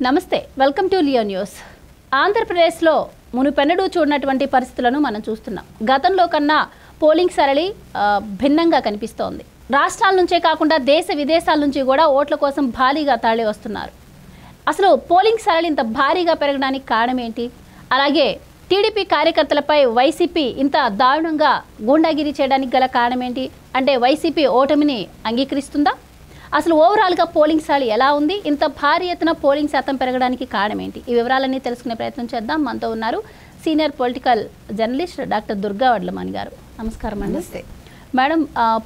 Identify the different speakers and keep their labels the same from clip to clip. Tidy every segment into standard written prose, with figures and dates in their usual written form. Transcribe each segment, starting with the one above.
Speaker 1: నమస్తే, welcome to Leo news. ఆంధ్రప్రదేశ్లో మునుపెన్నడూ చూడనటువంటి పరిస్థితులను మనం చూస్తున్నాం. గతంలో కన్నా పోలింగ్ సరళి భిన్నంగా కనిపిస్తోంది. రాష్ట్రాల నుంచే కాకుండా దేశ విదేశాల నుంచి కూడా ఓట్ల కోసం భారీగా తరలి వస్తున్నారు. అసలు పోలింగ్ సరళి ఇంత భారీగా పెరగడానికి కారణం ఏంటి? అలాగే టీడీపీ కార్యకర్తలపై వైసీపీ ఇంత దారుణంగా గూండాగిరి చేయడానికి గల కారణం ఏంటి? అంటే వైసీపీ ఓటమిని అంగీకరిస్తుందా? అసలు ఓవరాల్గా పోలింగ్ సరళి ఎలా ఉంది? ఇంత భారీ ఎత్తున పోలింగ్ శాతం పెరగడానికి కారణం ఏంటి? ఈ వివరాలన్నీ తెలుసుకునే ప్రయత్నం చేద్దాం. మనతో ఉన్నారు senior political journalist doctor Durga Vadlamani గారు. నమస్కారం అండి.
Speaker 2: నమస్తే
Speaker 1: మేడం,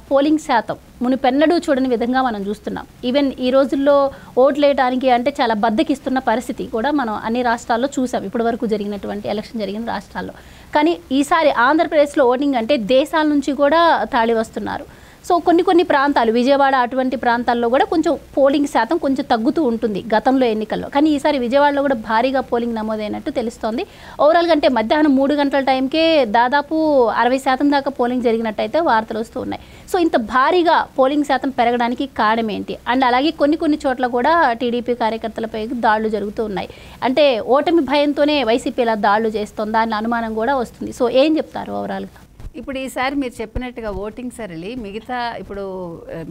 Speaker 1: పోలింగ్ శాతం మునుపెన్నడూ చూడని విధంగా మనం చూస్తున్నాం. ఈవెన్ ఈ రోజుల్లో ఓట్లు వేయడానికి అంటే చాలా బద్దకిస్తున్న పరిస్థితి కూడా మనం అన్ని రాష్ట్రాల్లో చూసాం, ఇప్పటి వరకు జరిగినటువంటి ఎలక్షన్ జరిగిన రాష్ట్రాల్లో. కానీ ఈసారి ఆంధ్రప్రదేశ్లో ఓటింగ్ అంటే దేశాల నుంచి కూడా తాళి వస్తున్నారు. సో కొన్ని ప్రాంతాలు, విజయవాడ అటువంటి ప్రాంతాల్లో కూడా కొంచెం పోలింగ్ శాతం కొంచెం తగ్గుతూ ఉంటుంది గతంలో ఎన్నికల్లో. కానీ ఈసారి విజయవాడలో కూడా భారీగా పోలింగ్ నమోదైనట్టు తెలుస్తోంది. ఓవరాల్గా అంటే మధ్యాహ్నం 3 గంటల టైంకే దాదాపు 60% దాకా పోలింగ్ జరిగినట్టయితే వార్తలు వస్తూ ఉన్నాయి. సో ఇంత భారీగా పోలింగ్ శాతం పెరగడానికి కారణం ఏంటి? అండ్ అలాగే కొన్ని చోట్ల కూడా టీడీపీ కార్యకర్తలపై దాడులు జరుగుతూ ఉన్నాయి. అంటే ఓటమి భయంతోనే వైసీపీ ఇలా దాడులు చేస్తోందా అన్న అనుమానం కూడా వస్తుంది. సో ఏం చెప్తారు ఓవరాల్గా?
Speaker 2: ఇప్పుడు ఈసారి మీరు చెప్పినట్టుగా ఓటింగ్ సరళి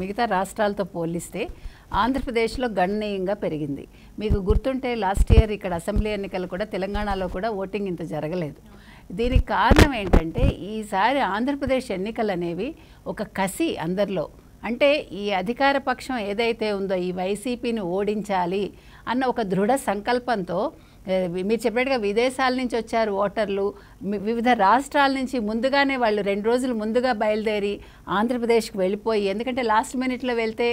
Speaker 2: మిగతా రాష్ట్రాలతో పోలిస్తే ఆంధ్రప్రదేశ్లో గణనీయంగా పెరిగింది. మీకు గుర్తుంటే లాస్ట్ ఇయర్ ఇక్కడ అసెంబ్లీ ఎన్నికలు కూడా తెలంగాణలో కూడా ఓటింగ్ ఇంత జరగలేదు. దీనికి కారణం ఏంటంటే ఈసారి ఆంధ్రప్రదేశ్ ఎన్నికలు అనేవి ఒక కసి అందరిలో. అంటే ఈ అధికార పక్షం ఏదైతే ఉందో ఈ వైసీపీని ఓడించాలి అన్న ఒక దృఢ సంకల్పంతో మీరు చెప్పినట్టుగా విదేశాల నుంచి వచ్చారు ఓటర్లు, వివిధ రాష్ట్రాల నుంచి ముందుగానే వాళ్ళు 2 రోజులు ముందుగా బయలుదేరి ఆంధ్రప్రదేశ్కి వెళ్ళిపోయి, ఎందుకంటే లాస్ట్ మినిట్లో వెళ్తే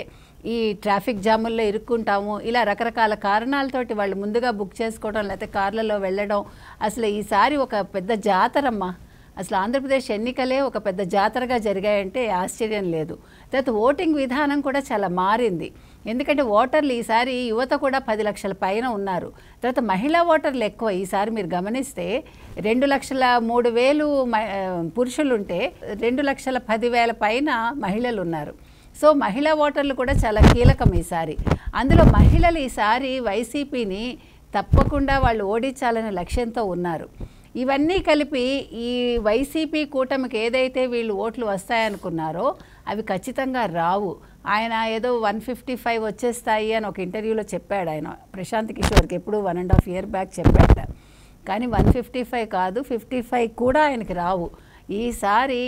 Speaker 2: ఈ ట్రాఫిక్ జాముల్లో ఇరుక్కుంటాము, ఇలా రకరకాల కారణాలతోటి వాళ్ళు ముందుగా బుక్ చేసుకోవడం, లేకపోతే కార్లలో వెళ్ళడం. అసలు ఈసారి ఒక పెద్ద జాతరమ్మ. అసలు ఆంధ్రప్రదేశ్ ఎన్నికలే ఒక పెద్ద జాతరగా జరిగాయంటే ఆశ్చర్యం లేదు. తర్వాత ఓటింగ్ విధానం కూడా చాలా మారింది. ఎందుకంటే ఓటర్లు ఈసారి యువత కూడా 10 లక్షల పైన ఉన్నారు. తర్వాత మహిళా ఓటర్లు ఎక్కువ. ఈసారి మీరు గమనిస్తే 2,03,000 పురుషులుంటే 2,10,000 పైన మహిళలు ఉన్నారు. సో మహిళా ఓటర్లు కూడా చాలా కీలకం ఈసారి. అందులో మహిళలు ఈసారి వైసీపీని తప్పకుండా వాళ్ళు ఓడించాలనే లక్ష్యంతో ఉన్నారు. ఇవన్నీ కలిపి ఈ వైసీపీ కూటమికి ఏదైతే వీళ్ళు ఓట్లు వస్తాయనుకున్నారో అవి ఖచ్చితంగా రావు. ఆయన ఏదో 155 వచ్చేస్తాయి అని ఒక ఇంటర్వ్యూలో చెప్పాడు ఆయన, ప్రశాంత్ కిషోర్కి ఎప్పుడు 1.5 year బ్యాక్ చెప్పాడ. కానీ 155 కాదు, 55 కూడా ఆయనకి రావు. ఈసారి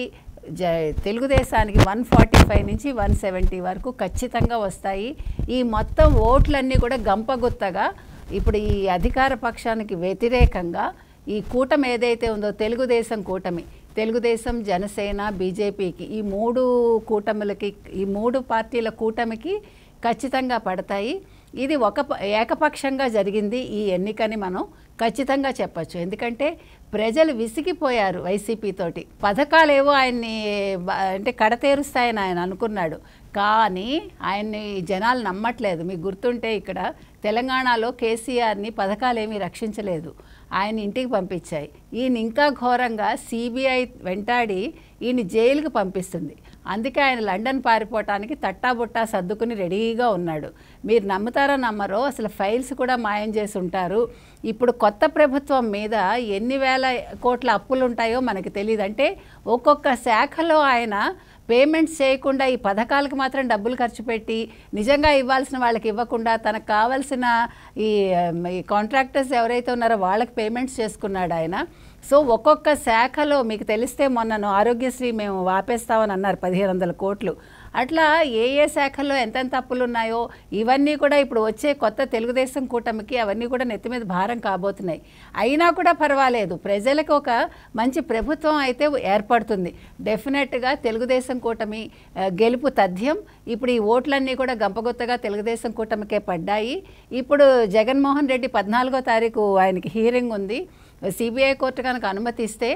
Speaker 2: తెలుగుదేశానికి 145 నుంచి 170 వరకు ఖచ్చితంగా వస్తాయి. ఈ మొత్తం ఓట్లన్నీ కూడా గంపగుత్తగా ఇప్పుడు ఈ అధికార పక్షానికి వ్యతిరేకంగా ఈ కూటమి ఏదైతే ఉందో తెలుగుదేశం కూటమి, తెలుగుదేశం, జనసేన, బీజేపీకి, ఈ 3 పార్టీల కూటమికి ఖచ్చితంగా పడతాయి. ఇది ఏకపక్షంగా జరిగింది ఈ ఎన్నికని మనం ఖచ్చితంగా చెప్పచ్చు. ఎందుకంటే ప్రజలు విసిగిపోయారు వైసీపీతోటి. పథకాలేవో ఆయన్ని అంటే కడతేరుస్తాయని ఆయన అనుకున్నాడు, కానీ ఆయన్ని జనాలు నమ్మట్లేదు. మీకు గుర్తుంటే ఇక్కడ తెలంగాణలో కేసీఆర్ని పథకాలేమీ రక్షించలేదు, ఆయన ఇంటికి పంపించాయి. ఈయన ఇంకా ఘోరంగా సిబిఐ వెంటాడి ఈయన జైలుకి పంపిస్తుంది. అందుకే ఆయన లండన్ పారిపోవటానికి తట్టాబుట్టా సర్దుకుని రెడీగా ఉన్నాడు. మీరు నమ్ముతారో నమ్మరో అసలు ఫైల్స్ కూడా మాయం చేసి ఉంటారు. ఇప్పుడు కొత్త ప్రభుత్వం మీద ఎన్ని వేల కోట్ల అప్పులు ఉంటాయో మనకి తెలియదు. అంటే ఒక్కొక్క శాఖలో ఆయన పేమెంట్స్ చేయకుండా ఈ పథకాలకు మాత్రం డబ్బులు ఖర్చు పెట్టి నిజంగా ఇవ్వాల్సిన వాళ్ళకి ఇవ్వకుండా తనకు కావాల్సిన ఈ కాంట్రాక్టర్స్ ఎవరైతే ఉన్నారో వాళ్ళకి పేమెంట్స్ చేసుకున్నాడు ఆయన. సో ఒక్కొక్క శాఖలో మీకు తెలిస్తే మొన్నను ఆరోగ్యశ్రీ మేము ఆపేస్తామని అన్నారు 1,500 కోట్లు. అట్లా ఏ శాఖల్లో ఎంతెంత అప్పులు ఉన్నాయో ఇవన్నీ కూడా ఇప్పుడు వచ్చే కొత్త తెలుగుదేశం కూటమికి అవన్నీ కూడా నెత్తి మీద భారం కాబోతున్నాయి. అయినా కూడా పర్వాలేదు, ప్రజలకు ఒక మంచి ప్రభుత్వం అయితే ఏర్పడుతుంది. డెఫినెట్గా తెలుగుదేశం కూటమి గెలుపు తథ్యం. ఇప్పుడు ఈ ఓట్లన్నీ కూడా గంపగొత్తగా తెలుగుదేశం కూటమికే పడ్డాయి. ఇప్పుడు జగన్మోహన్ రెడ్డి 14వ తారీఖు ఆయనకి హీరింగ్ ఉంది. సిబిఐ కోర్టు కనుక అనుమతిస్తే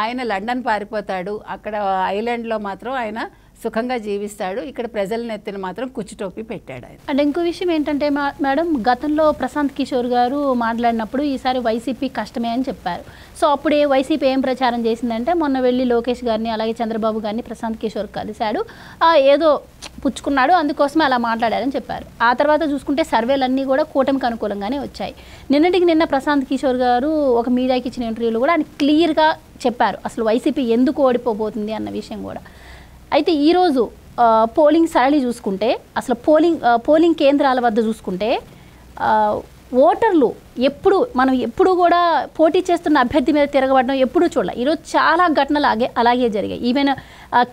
Speaker 2: ఆయన లండన్ పారిపోతాడు. అక్కడ ఐలాండ్లో మాత్రం ఆయన సుఖంగా జీవిస్తాడు. ఇక్కడ ప్రజల నెత్తిన మాత్రం కుచ్చుటోపి పెట్టాడు ఆయన.
Speaker 1: అండ్ ఇంకో విషయం ఏంటంటే మేడం, గతంలో ప్రశాంత్ కిషోర్ గారు మాట్లాడినప్పుడు ఈసారి వైసీపీ కష్టమే అని చెప్పారు. సో అప్పుడే వైసీపీ ఏం ప్రచారం చేసిందంటే మొన్న వెళ్ళి లోకేష్ గారిని అలాగే చంద్రబాబు గారిని ప్రశాంత్ కిషోర్ కలిశాడు, ఏదో పుచ్చుకున్నాడు, అందుకోసమే అలా మాట్లాడారని చెప్పారు. ఆ తర్వాత చూసుకుంటే సర్వేలన్నీ కూడా కూటమికి అనుకూలంగానే వచ్చాయి. నిన్నటికి నిన్న ప్రశాంత్ కిషోర్ గారు ఒక మీడియాకి ఇచ్చిన ఇంటర్వ్యూలో కూడా ఆయన క్లియర్గా చెప్పారు అసలు వైసీపీ ఎందుకు ఓడిపోబోతుంది అన్న విషయం కూడా. అయితే ఈరోజు పోలింగ్ సరళి చూసుకుంటే అసలు పోలింగ్ కేంద్రాల వద్ద చూసుకుంటే ఓటర్లు మనం ఎప్పుడు కూడా పోటీ చేస్తున్న అభ్యర్థి మీద తిరగబడడం ఎప్పుడూ చూడాలి. ఈరోజు చాలా ఘటనలు అలాగే జరిగాయి. ఈవెన్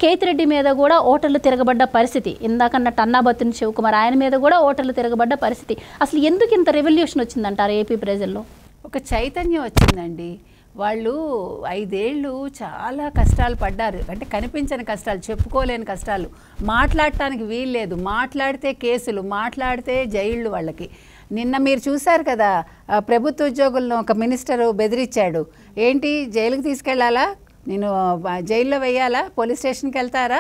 Speaker 1: కేతిరెడ్డి మీద కూడా ఓటర్లు తిరగబడ్డ పరిస్థితి, ఇందాకన్నట్టు అన్నాబత్తుని శివకుమార్ ఆయన మీద కూడా ఓటర్లు తిరగబడ్డ పరిస్థితి. అసలు ఎందుకు ఇంత రెవల్యూషన్ వచ్చిందంటారు ఏపీ ప్రజల్లో?
Speaker 2: ఒక చైతన్యం వచ్చిందండి. వాళ్ళు 5 ఏళ్ళు చాలా కష్టాలు పడ్డారు. అంటే కనిపించని కష్టాలు, చెప్పుకోలేని కష్టాలు, మాట్లాడటానికి వీల్లేదు, మాట్లాడితే కేసులు, మాట్లాడితే జైళ్ళు వాళ్ళకి. నిన్న మీరు చూశారు కదా, ప్రభుత్వ ఉద్యోగులను ఒక మినిస్టరు బెదిరించాడు. ఏంటి జైలుకి తీసుకెళ్లాలా, నేను జైల్లో వేయాలా, పోలీస్ స్టేషన్కి వెళ్తారా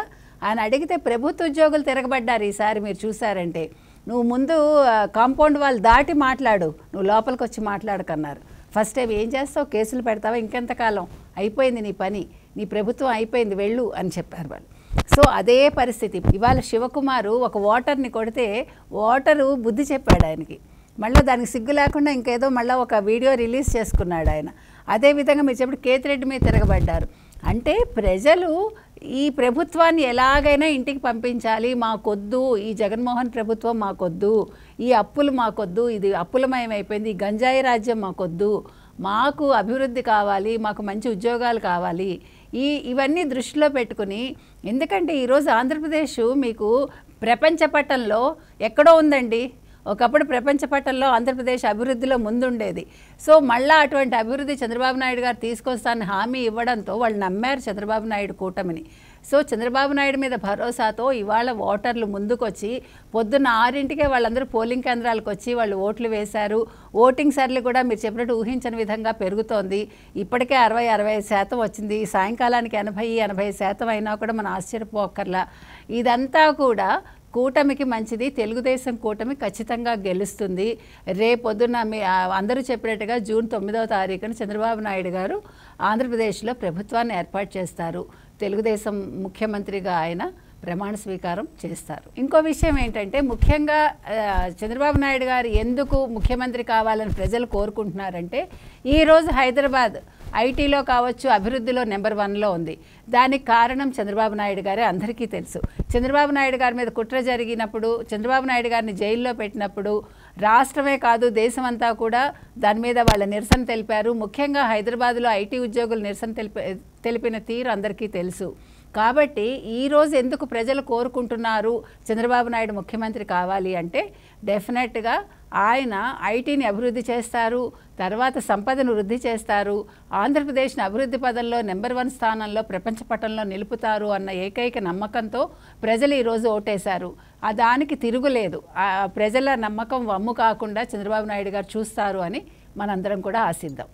Speaker 2: అని అడిగితే ప్రభుత్వ ఉద్యోగులు తిరగబడ్డారు. ఈసారి మీరు చూసారంటే నువ్వు ముందు కాంపౌండ్ వాళ్ళు దాటి మాట్లాడు, నువ్వు లోపలికి వచ్చి మాట్లాడకన్నారు. ఫస్ట్ టైం ఏం చేస్తావు, కేసులు పెడతావా, ఇంకెంతకాలం, అయిపోయింది నీ పని, నీ ప్రభుత్వం అయిపోయింది, వెళ్ళు అని చెప్పారు వాళ్ళు. సో అదే పరిస్థితి ఇవాళ శివకుమారు ఒక ఓటర్ని కొడితే ఓటరు బుద్ధి చెప్పాడు ఆయనకి. మళ్ళీ దానికి సిగ్గు లేకుండా ఇంకేదో మళ్ళీ ఒక వీడియో రిలీజ్ చేసుకున్నాడు ఆయన. అదేవిధంగా మీరు చెప్పి కేతిరెడ్డి మీద తిరగబడ్డారు. అంటే ప్రజలు ఈ ప్రభుత్వాన్ని ఎలాగైనా ఇంటికి పంపించాలి, మాకొద్దు, ఈ జగన్మోహన్ ప్రభుత్వం మాకొద్దు, ఈ అప్పులు మాకొద్దు, ఇది అప్పులమయం అయిపోయింది, ఈ గంజాయి రాజ్యం మాకొద్దు, మాకు అభివృద్ధి కావాలి, మాకు మంచి ఉద్యోగాలు కావాలి, ఇవన్నీ దృష్టిలో పెట్టుకుని. ఎందుకంటే ఈరోజు ఆంధ్రప్రదేశ్ మీకు ప్రపంచ పటంలో ఎక్కడో ఉందండి. ఒకప్పుడు ప్రపంచ పటంలో ఆంధ్రప్రదేశ్ అభివృద్ధిలో ముందుండేది. సో మళ్ళీ అటువంటి అభివృద్ధి చంద్రబాబు నాయుడు గారు తీసుకొస్తానని హామీ ఇవ్వడంతో వాళ్ళు నమ్మారు చంద్రబాబు నాయుడు కూటమిని. సో చంద్రబాబు నాయుడు మీద భరోసాతో ఇవాళ ఓటర్లు ముందుకొచ్చి పొద్దున్న 6ంటికే వాళ్ళందరూ పోలింగ్ కేంద్రాలకు వచ్చి వాళ్ళు ఓట్లు వేశారు. ఓటింగ్ సర్లు కూడా మీరు చెప్పినట్టు ఊహించని విధంగా పెరుగుతోంది. ఇప్పటికే 60-65% వచ్చింది. సాయంకాలానికి 80-80% అయినా కూడా మనం ఆశ్చర్యపోక్కర్లా. ఇదంతా కూడా కూటమికి మంచిది. తెలుగుదేశం కూటమి ఖచ్చితంగా గెలుస్తుంది. రేపొద్దున అందరూ చెప్పినట్టుగా జూన్ 9వ తారీఖున చంద్రబాబు నాయుడు గారు ఆంధ్రప్రదేశ్లో ప్రభుత్వాన్ని ఏర్పాటు చేస్తారు. తెలుగుదేశం ముఖ్యమంత్రిగా ఆయన ప్రమాణ స్వీకారం చేస్తారు. ఇంకో విషయం ఏంటంటే ముఖ్యంగా చంద్రబాబు నాయుడు గారు ఎందుకు ముఖ్యమంత్రి కావాలని ప్రజలు కోరుకుంటున్నారంటే ఈరోజు హైదరాబాద్ ఐటీలో కావచ్చు, అభివృద్ధిలో నెంబర్ 1లో ఉంది. దానికి కారణం చంద్రబాబు నాయుడు గారే అందరికీ తెలుసు. చంద్రబాబు నాయుడు గారి మీద కుట్ర జరిగినప్పుడు, చంద్రబాబు నాయుడు గారిని జైల్లో పెట్టినప్పుడు రాష్ట్రమే కాదు దేశమంతా కూడా దాని మీద వాళ్ళ నిరసన తెలిపారు. ముఖ్యంగా హైదరాబాద్లో ఐటీ ఉద్యోగులు నిరసన తెలిపిన తీరు అందరికీ తెలుసు. కాబట్టి ఈరోజు ఎందుకు ప్రజలు కోరుకుంటున్నారు చంద్రబాబు నాయుడు ముఖ్యమంత్రి కావాలి అంటే డెఫినెట్గా ఆయన ఐటీని అభివృద్ధి చేస్తారు, తర్వాత సంపదను వృద్ధి చేస్తారు, ఆంధ్రప్రదేశ్ని అభివృద్ధి పదంలో నెంబర్ 1 స్థానంలో ప్రపంచ పటంలో నిలుపుతారు అన్న ఏకైక నమ్మకంతో ప్రజలు ఈరోజు ఓటేశారు. దానికి తిరుగులేదు. ప్రజల నమ్మకం వమ్ము కాకుండా చంద్రబాబు నాయుడు గారు చూస్తారు అని మనందరం కూడా ఆశిద్దాం.